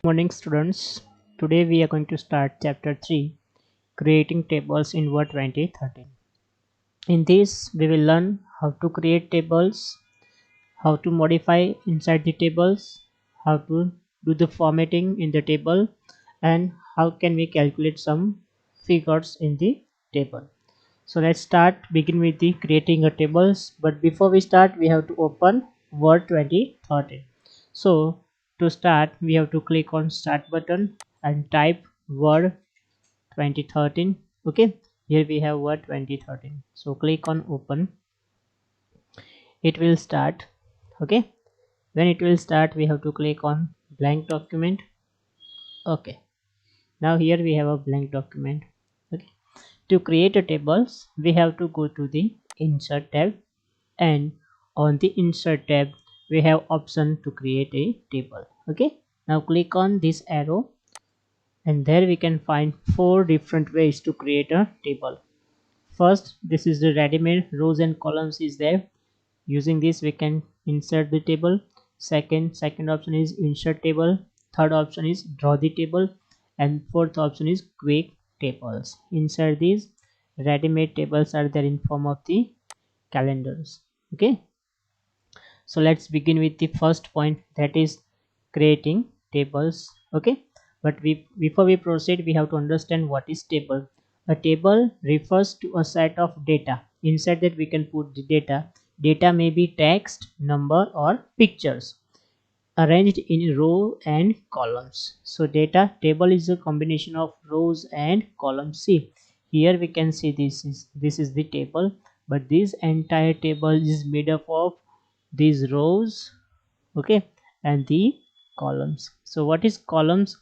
Morning students. Today we are going to start chapter 3, creating tables in Word 2013. In this we will learn how to create tables, how to modify inside the tables, how to do the formatting in the table, and how can we calculate some figures in the table. So let's begin with the creating a tables, but before we start we have to open Word 2013. So to start we have to click on start button and type Word 2013. Okay, here we have Word 2013. So click on open. It will start. Okay, when it will start we have to click on blank document. Okay, now here we have a blank document. Okay, to create a tables we have to go to the insert tab, and on the insert tab we have option to create a table. Okay, now click on this arrow, and there we can find four different ways to create a table. First, this is the ready-made rows and columns is there. Using this we can insert the table. Second option is insert table. Third option is draw the table, and fourth option is quick tables. Insert these ready-made tables are there in form of the calendars. Okay, so let's begin with the first point, that is creating tables. Okay, but before we proceed we have to understand what is table. A table refers to a set of data. Inside that we can put the data may be text, number, or pictures arranged in row and columns. So data table is a combination of rows and columns. See, here we can see this is the table, but this entire table is made up of these rows, okay, and the columns. So what is columns?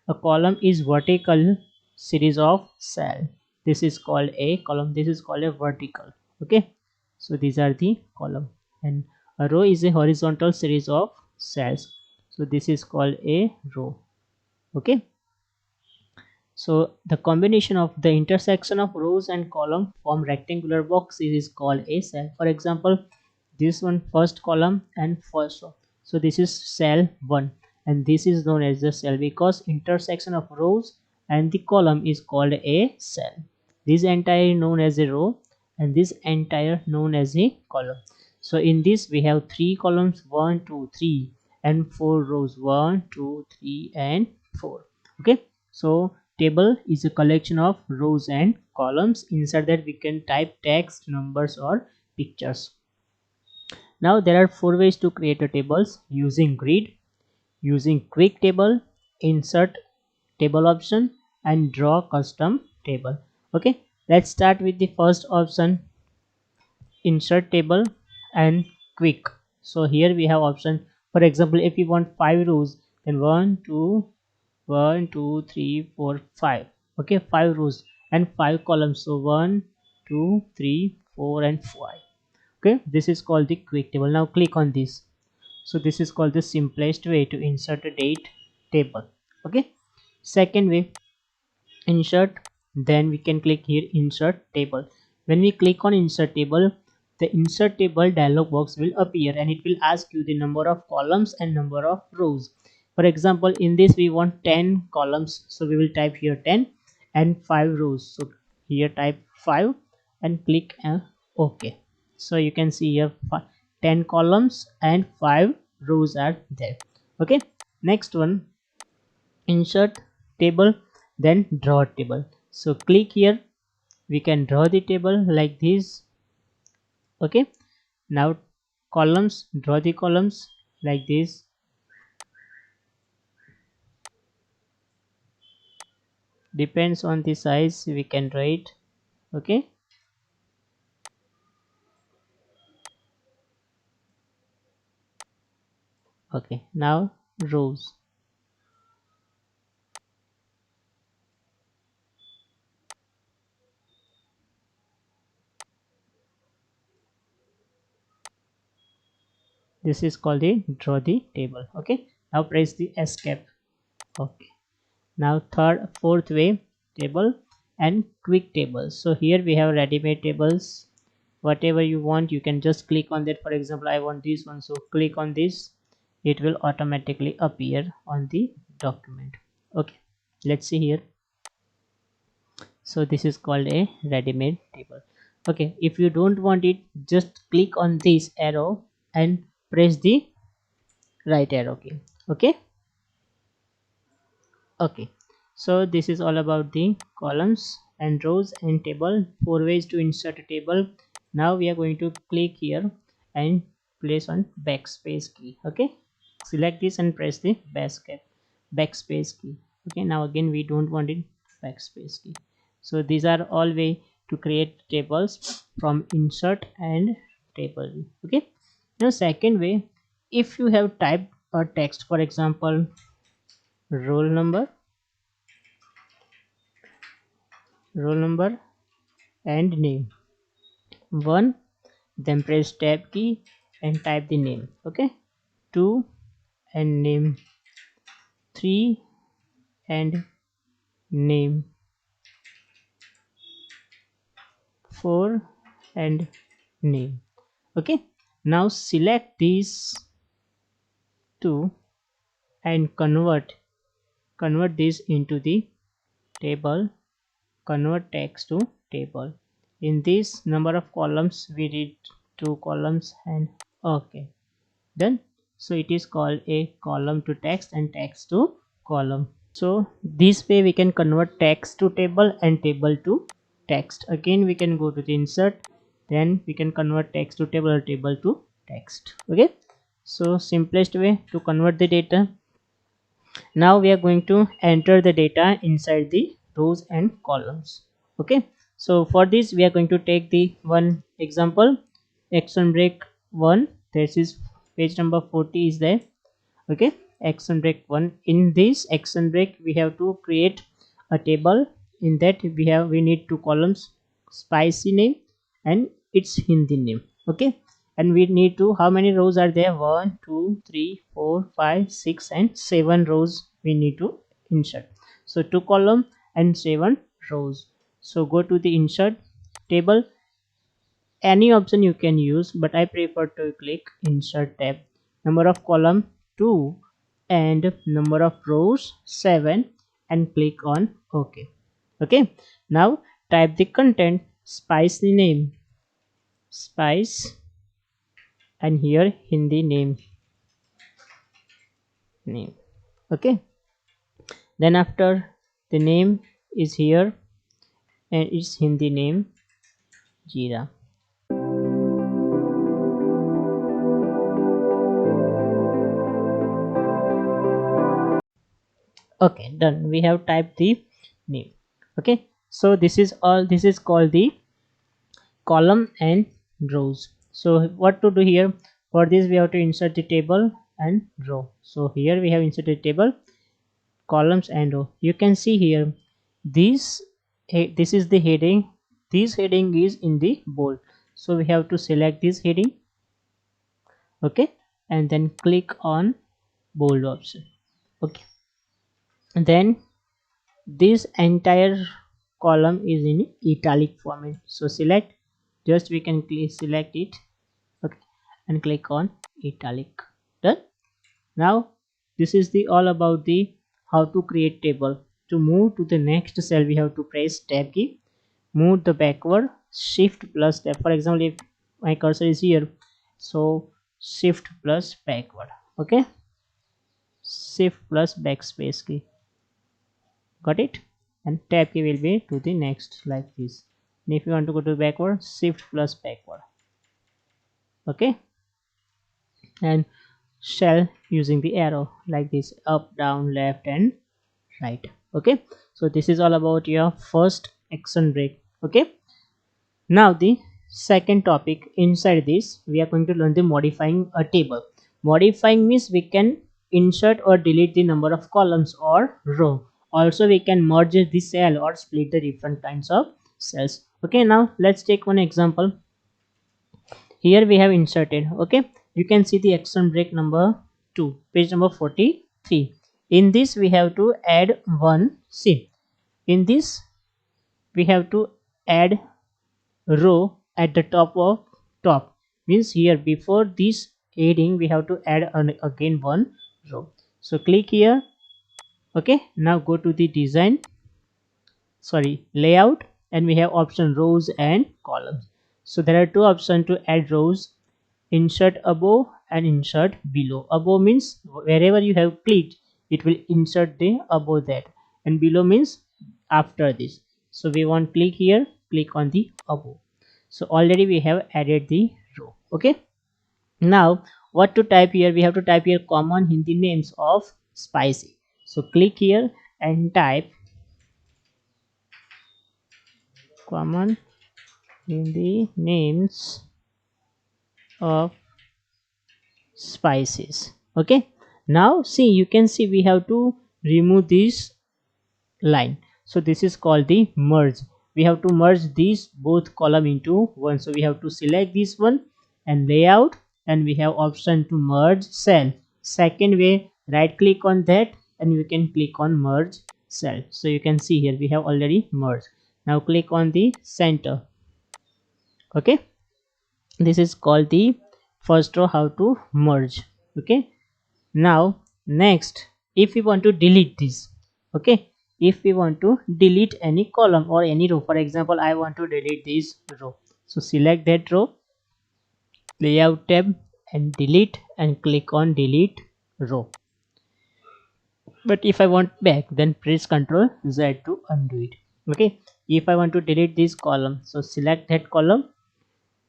A column is vertical series of cell. This is called a column, this is called a vertical. Okay, so these are the column, and a row is a horizontal series of cells. So this is called a row. Okay, so the combination of the intersection of rows and column form rectangular box is called a cell. For example, this one first column and first row. So this is cell 1, and this is known as the cell because intersection of rows and the column is called a cell. This entire known as a row, and this entire known as a column. So in this we have 3 columns, 1 2 3, and 4 rows, 1 2 3 and 4. Okay, so table is a collection of rows and columns. Inside that we can type text, numbers, or pictures. Now there are 4 ways to create a tables: using grid, using quick table, insert table option, and draw custom table. Okay, let's start with the first option, insert table and quick. So here we have option. For example, if you want 5 rows, then 1 2 3 4 5. Okay, 5 rows and 5 columns. So 1 2 3 4 and 5. Okay, this is called the quick table. Now click on this. So this is called the simplest way to insert a date table. Okay, second way, insert, then we can click here insert table. When we click on insert table, the insert table dialog box will appear, and it will ask you the number of columns and number of rows. For example, in this we want 10 columns, so we will type here 10, and 5 rows, so here type 5 and click OK. So you can see here 10 columns and 5 rows are there. Okay, next one, insert table, then draw table. So click here, we can draw the table like this. Okay, now columns, draw the columns like this. Depends on the size we can draw it. Okay, okay, now rows. This is called the draw the table. Okay, now press the escape. Okay, now fourth way, table and quick tables. So here we have ready-made tables. Whatever you want, you can just click on that. For example, I want this one, so click on this, it will automatically appear on the document. Okay, let's see here. So this is called a ready-made table. Okay, if you don't want it, just click on this arrow and press the right arrow key. Okay. Okay, so this is all about the columns and rows and table. 4 ways to insert a table. Now we are going to click here and place on backspace key. Okay, select this and press the backspace key. Okay, now again we don't want it, backspace key. So these are all way to create tables from insert and table. Okay, now second way, if you have typed a text, for example roll number, and name 1, then press tab key and type the name. Okay, 2 and name 3 and name 4 and name. Okay, now select these two and convert this into the table. Convert text to table. In this number of columns we need 2 columns and okay, done. So it is called a column to text and text to column. So this way we can convert text to table and table to text. Again we can go to the insert, then we can convert text to table or table to text. Okay, so simplest way to convert the data. Now we are going to enter the data inside the rows and columns. Okay, so for this we are going to take the one example, action break 1. This is page number 40 is there. Okay, action break 1. In this action break we have to create a table. In that we need 2 columns, spicy name and its Hindi name. Okay, and we need to, how many rows are there, 1 2 3 4 5 6 and 7 rows we need to insert. So 2 column and 7 rows. So go to the insert table, any option you can use, but I prefer to click insert tab. Number of column 2 and number of rows 7 and click on OK. Okay, now type the content, spice name, spice, and here Hindi name. Okay, then after the name is here and its Hindi name Jeera. Okay, done. We have typed the name. Okay, so this is all, this is called the column and rows. So what to do here, for this we have to insert the table and row. So here we have inserted table, columns and row. You can see here this this is the heading, this heading is in the bold, so we have to select this heading. Okay, and then click on bold option. Okay, and then this entire column is in italic format, so select, just we can select it. Okay, and click on italic. Done. Now this is the all about the how to create table. To move to the next cell we have to press tab key, move the backward, shift plus tab. For example, if my cursor is here, so shift plus backward. Okay, shift plus backspace key, got it, and tab key will be to the next like this. And if you want to go to backward, shift plus backward. Okay, and shell using the arrow like this, up down left and right. Okay, so this is all about your first action break. Okay, now the second topic, inside this we are going to learn the modifying a table. Modifying means we can insert or delete the number of columns or row. Also we can merge the cell or split the different kinds of cells. Okay, now let's take one example. Here we have inserted. Okay, you can see the action break number 2, page number 43. In this we have to add one, see, in this we have to add row at the top of top, means here before this adding we have to add again one row. So click here Okay, now go to the design, sorry, layout, and we have option rows and columns. So there are two options to add rows: insert above and insert below. Above means wherever you have clicked it will insert the above that, and below means after this. So we want click here, click on the above. So already we have added the row. Okay, now what to type here? We have to type here common Hindi names of spicy. So click here and type common Hindi names of spices. Okay, now see, you can see we have to remove this line. So this is called the merge. We have to merge these both column into one. So we have to select this one and layout, and we have option to merge cell. Second way, right click on that and you can click on merge cell. So you can see here we have already merged. Now click on the center. Okay, this is called the first row, how to merge. Okay, now next, if we want to delete this, okay, if we want to delete any column or any row, for example I want to delete this row, so select that row, layout tab and delete, and click on delete row. But if I want back, then press Ctrl Z to undo it. Okay, if I want to delete this column, so select that column,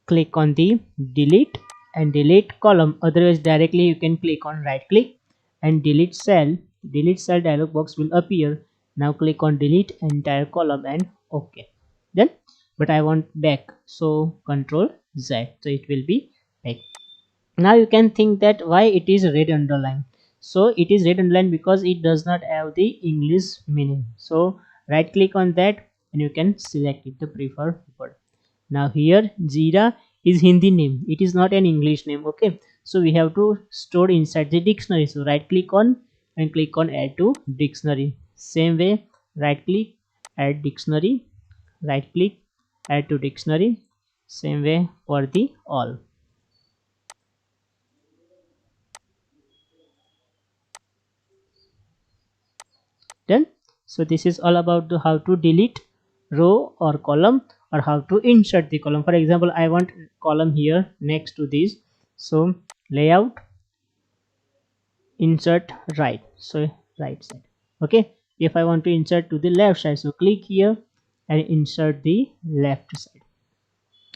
click on the delete and delete column. Otherwise directly you can click on right click and delete cell. Delete cell dialog box will appear. Now click on delete entire column and okay. Then but I want back, so Control Z, so it will be back. Now you can think that why it is red underline. So it is red underline because it does not have the English meaning. So right click on that and you can select it, the preferred word. Now here Jira is Hindi name, it is not an English name. Okay, so we have to store inside the dictionary. So right click on and click on add to dictionary. Same way, right click, add dictionary, right click, add to dictionary. Same way for the all. Done. So this is all about the how to delete row or column, or how to insert the column. For example, I want column here next to this, so layout, insert right, so right side. Okay, if I want to insert to the left side, so click here and insert the left side.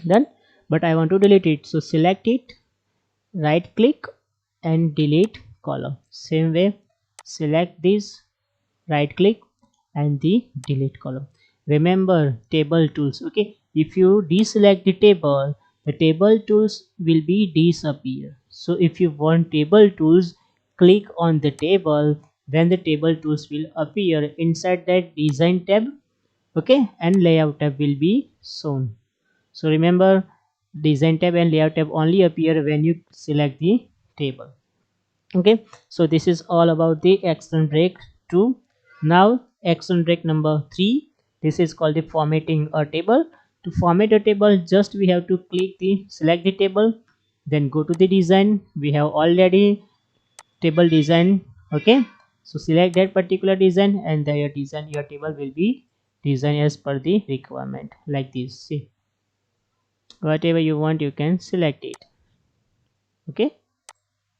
Done. But I want to delete it, so select it, right click and delete column. Same way, select this, right click and the delete column. Remember table tools. Okay, if you deselect the table tools will be disappear. So if you want table tools, click on the table, then the table tools will appear inside that design tab. Okay, and layout tab will be shown. So remember, design tab and layout tab only appear when you select the table. Okay, so this is all about the action break 2. Now action break number 3, this is called the formatting a table. To format a table, just we have to click the select the table, then go to the design. We have already table design. Okay, so select that particular design and the your table will be designed as per the requirement, like this. See, whatever you want you can select it. Okay,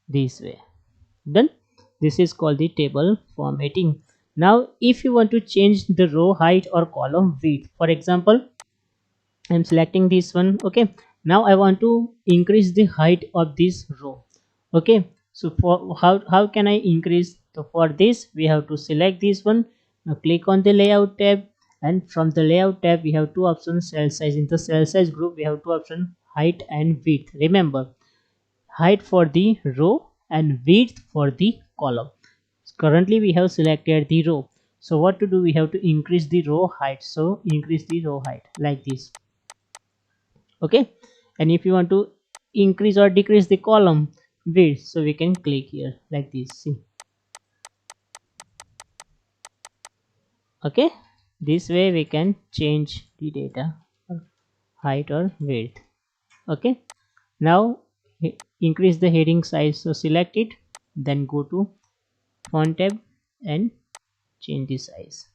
this way. Done. This is called the table formatting. Now if you want to change the row height or column width, for example I'm selecting this one. Okay, now I want to increase the height of this row. Okay, so for how can I increase? So for this we have to select this one. Now click on the layout tab, and from the layout tab we have two options: cell size. In the cell size group we have two options: height and width. Remember, height for the row and width for the column. Currently we have selected the row, so what to do? We have to increase the row height, so increase the row height like this. Okay, and if you want to increase or decrease the column width, so we can click here like this. See, okay, this way we can change the data height or width. Okay, now increase the heading size, so select it, then go to font tab and change the size.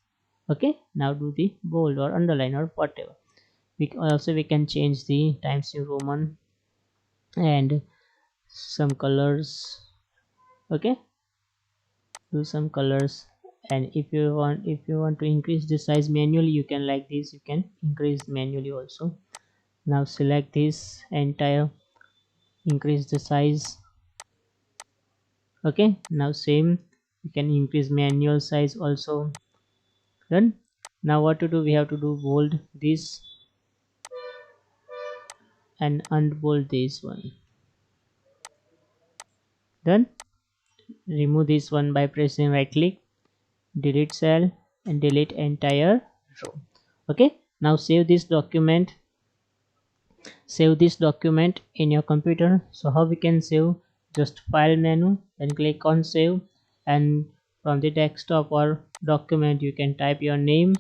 Okay, now do the bold or underline or whatever. We can change the Times New Roman and some colors. Okay, do some colors. And if you want to increase the size manually, you can, like this, you can increase manually also. Now select this entire, increase the size. Okay, now same, you can increase manual size also. Done. Now what to do, we have to do bold this and unbold this one. Done. Remove this one by pressing right click, delete cell, and delete entire row. Okay, now save this document in your computer. So how we can save? Just file menu, then click on save, and from the desktop or document you can type your name.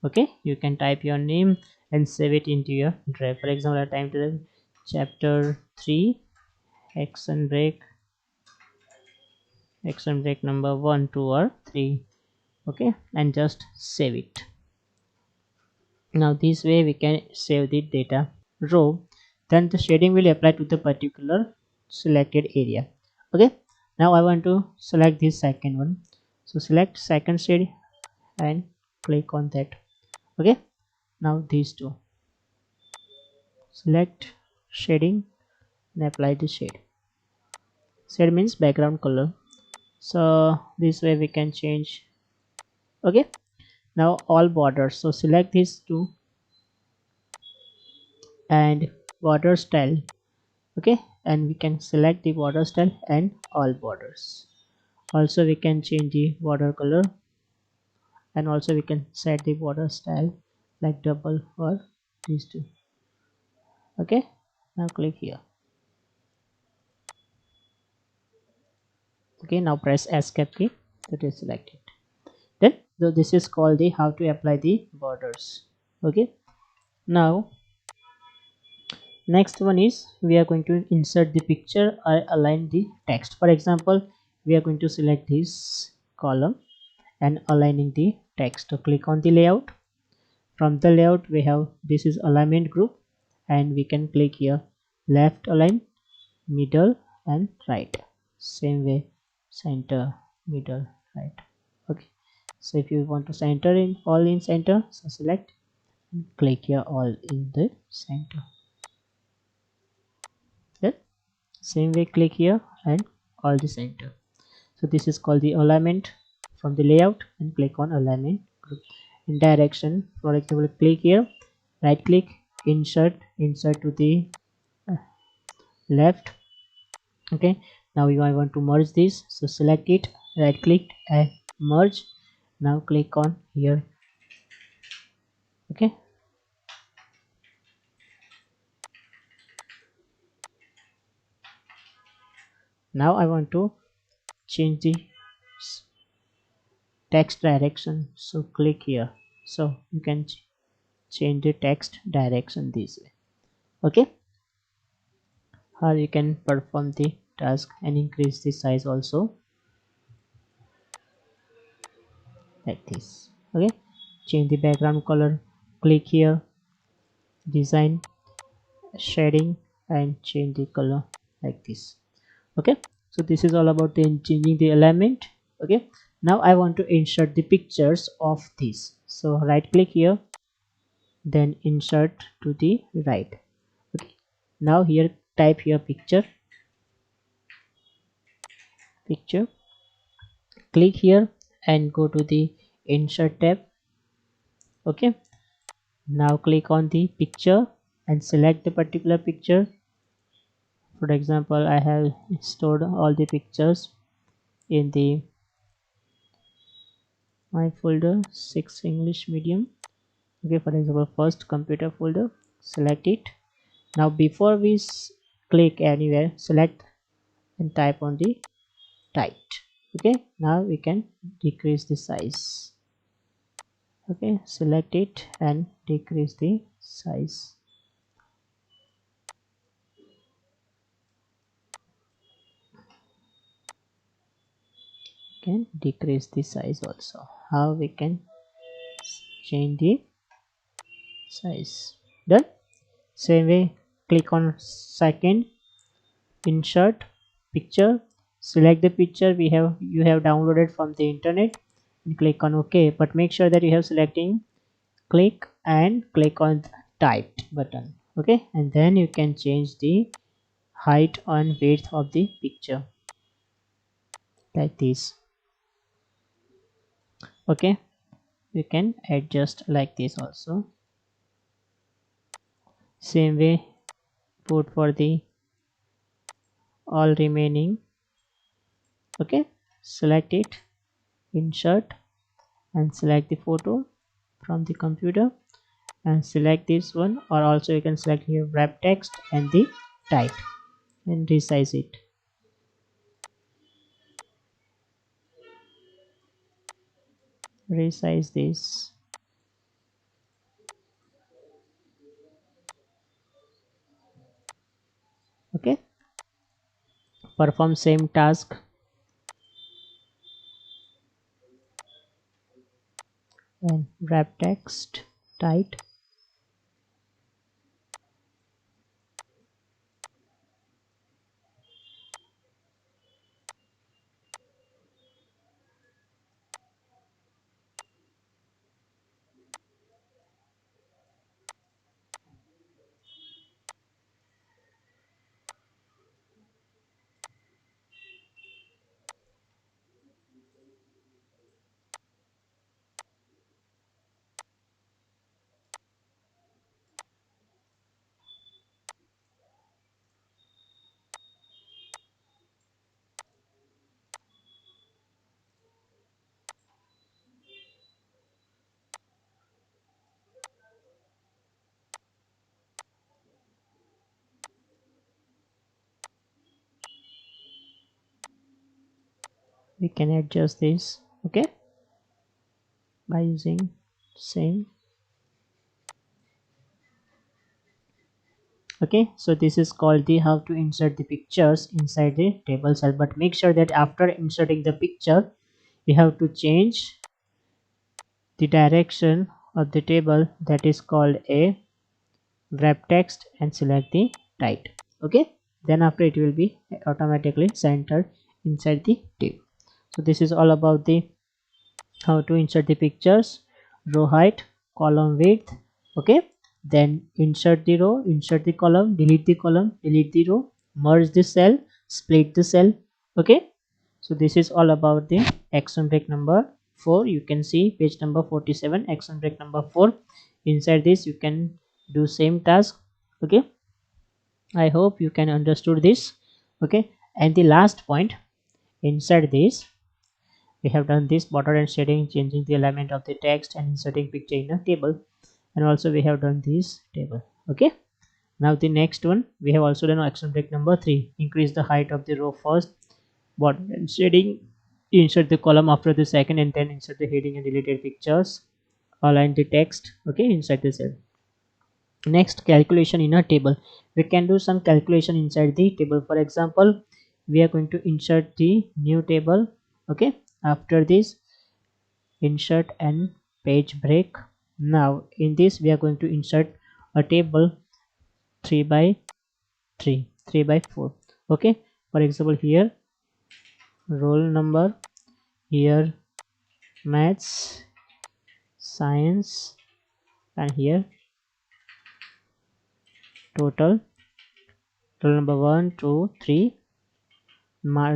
Okay, you can type your name and save it into your drive. For example, I type the chapter 3 action break number 1, 2 or 3. Okay, and just save it. Now this way we can save the data row, then the shading will apply to the particular selected area. Okay, now I want to select this second one, so select second shade and click on that. Okay, now these two, select shading and apply the shade means background color. So this way we can change. Okay, now all borders, so select these two and border style. Okay, and we can select the border style and all borders. Also we can change the border color, and also we can set the border style like double or these two. Okay, now click here. Okay, now press escape key to deselect it. Then, so this is called the how to apply the borders. Okay, now next one is we are going to insert the picture or align the text. For example, we are going to select this column and aligning the text. So click on the layout. From the layout we have, this is alignment group, and we can click here left align, middle and right. Same way, center, middle, right. Okay, so if you want to center in all in center, so select and click here all in the center. Then same way click here and all the center. So this is called the alignment. From the layout and click on alignment group. In direction, for example, click here, right click, insert to the left. Okay, now I want to merge this, so select it, right click and merge. Now click on here. Okay, now I want to change the text direction, so click here, so you can change the text direction this way. Okay, or you can perform the task and increase the size also like this. Okay, change the background color, click here, design, shading, and change the color like this. Okay, so this is all about the changing the element. Okay, now I want to insert the pictures of this, so right click here, then insert to the right. Okay, now here type here picture, click here and go to the insert tab. Okay, now click on the picture and select the particular picture. For example, I have stored all the pictures in the my folder 6 English medium. Okay, for example, first computer folder, select it. Now before we click anywhere, select and type on the tight. Okay, now we can decrease the size. Okay, select it and decrease the size. can decrease the size also. How we can change the size? Done. Same way, click on second, insert picture, select the picture you have downloaded from the internet and click on OK, but make sure that you have selecting click and click on typed button. Okay, and then you can change the height and width of the picture like this. Okay, you can adjust like this also. Same way, put for the all remaining. Okay, select it, insert and select the photo from the computer and select this one, or also you can select here wrap text and the type and resize it. Resize this. Okay, perform same task and wrap text type. We can adjust this. Okay, by using same. Okay, so this is called the how to insert the pictures inside the table cell, but make sure that after inserting the picture you have to change the direction of the table, that is called a wrap text, and select the type. Okay, then after it will be automatically centered inside the table. So this is all about the how to insert the pictures, row height, column width. Okay, then insert the row, insert the column, delete the row, merge the cell, split the cell. Okay, so this is all about the action break number 4. You can see page number 47, action break number 4. Inside this you can do same task. Okay, I hope you can understood this. Okay, and the last point, inside this we have done this border and shading, changing the alignment of the text and inserting picture in a table, and also we have done this table. Okay, now the next one, we have also done action break number 3. Increase the height of the row first, border and shading, insert the column after the second, and then insert the heading and related pictures, align the text. Okay, inside the cell. Next, calculation in a table. We can do some calculation inside the table. For example, we are going to insert the new table. Okay, after this, insert and page break. Now in this we are going to insert a table 3 by 3, 3 by 4. Okay, for example, here roll number, here maths, science, and here total. Roll number 1 2 3,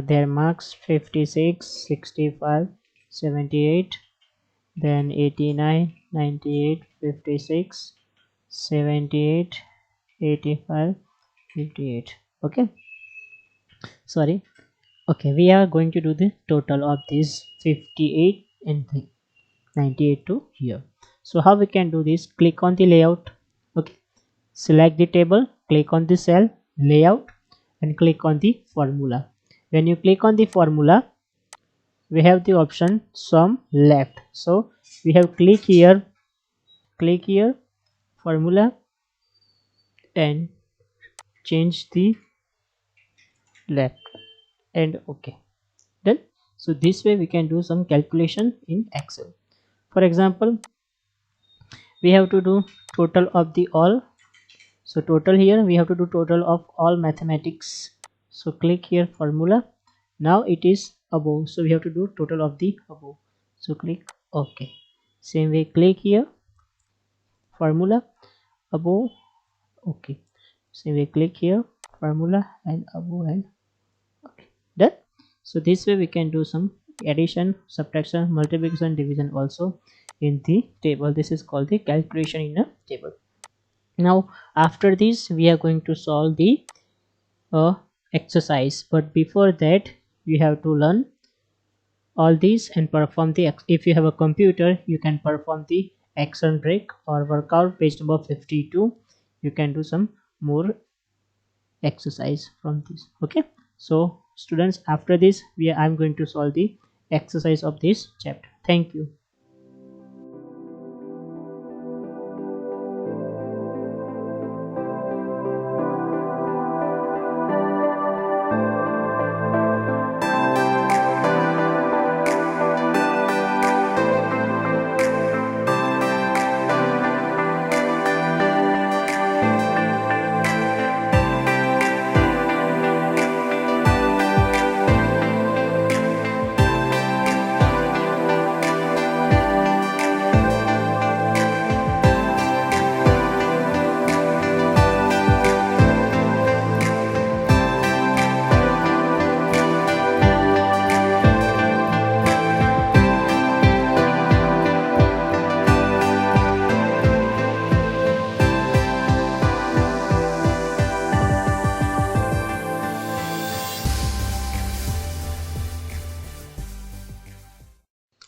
their marks 56 65 78, then 89 98 56 78 85 58. Okay, sorry. Okay, we are going to do the total of these 58 and 98 to here. So how we can do this? Click on the layout. Okay, select the table, click on the cell layout, and click on the formula. When you click on the formula, we have the option sum left. So we have click here formula, and change the left, and okay, done. So this way we can do some calculation in Excel. For example, we have to do total of the all. So total, here we have to do total of all mathematics. So click here formula. Now it is above, so we have to do total of the above. So click OK. Same way, click here formula above. Okay. Same way, click here formula and above and okay, done. So this way we can do some addition, subtraction, multiplication, division also in the table. This is called the calculation in a table. Now after this we are going to solve the exercise, but before that you have to learn all these and perform the if you have a computer you can perform the action break or workout page number 52. You can do some more exercise from this. Okay, so students, after this I'm going to solve the exercise of this chapter. Thank you.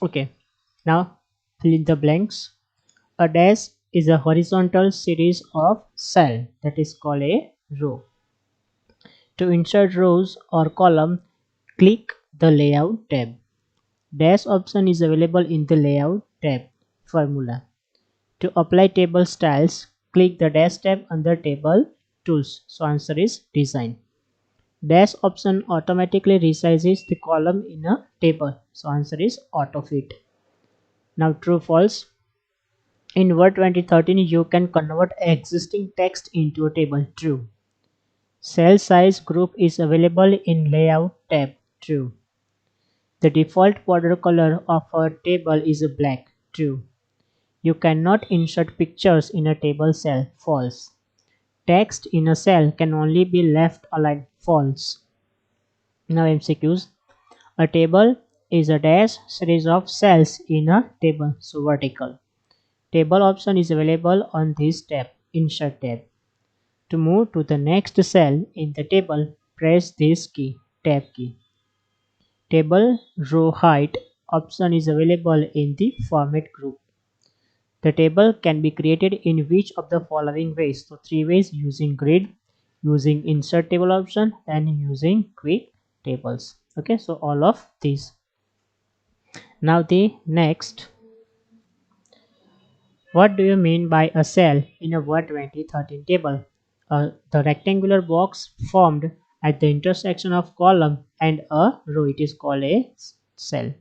Okay, now fill in the blanks. A dash is a horizontal series of cell that is called a row. To insert rows or column, click the layout tab. Dash option is available in the layout tab. Formula. To apply table styles, click the dash tab under table tools. So answer is design. Dash option automatically resizes the column in a table. So answer is autofit. Now true false. In Word 2013 you can convert existing text into a table. True. Cell size group is available in layout tab. True. The default border color of a table is black. True. You cannot insert pictures in a table cell. False. Text in a cell can only be left aligned. False. Now MCQs. A table is a dash series of cells in a table. So vertical. Table option is available on this tab. Insert tab. To move to the next cell in the table, press this key. Tab key. Table row height option is available in the format group. The table can be created in which of the following ways? So 3 ways: using grid, using insert table option, and using quick tables. Okay, so all of these. Now the next, what do you mean by a cell in a Word 2013 table? The rectangular box formed at the intersection of column and a row, it is called a cell.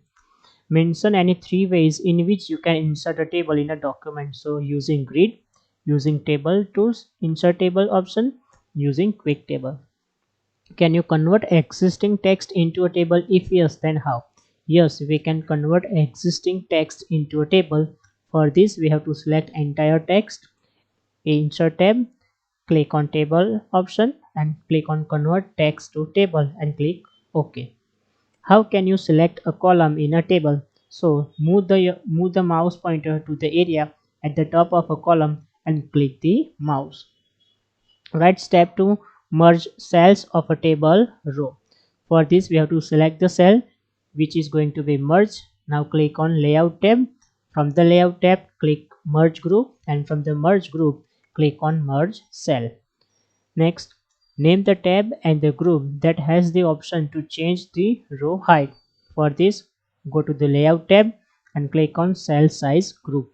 Mention any 3 ways in which you can insert a table in a document. So using grid, using table tools, insert table option, using quick table. Can you convert existing text into a table? If yes, then how? Yes, we can convert existing text into a table. For this we have to select entire text, insert tab, click on table option and click on convert text to table and click OK. How can you select a column in a table? So move the mouse pointer to the area at the top of a column and click the mouse. Right step to merge cells of a table row. For this we have to select the cell which is going to be merged. Now click on layout tab. From the layout tab click merge group, and from the merge group click on merge cell. Next, name the tab and the group that has the option to change the row height. For this, go to the layout tab and click on cell size group.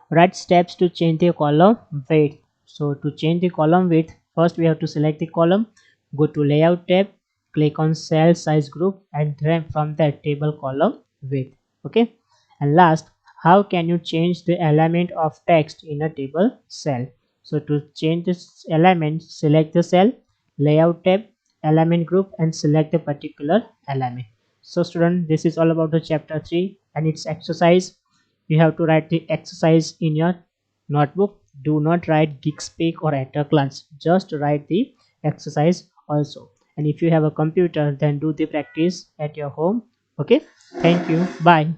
Write steps to change the column width. So to change the column width, first we have to select the column, go to layout tab, click on cell size group and then from that table column width. Okay, and last, how can you change the alignment of text in a table cell? So to change this alignment, select the cell, layout tab, alignment group, and select the particular alignment. So student, this is all about the chapter 3 and its exercise. You have to write the exercise in your notebook. Do not write Geekspeak or Glance. Just write the exercise also. And if you have a computer, then do the practice at your home. Okay, thank you, bye.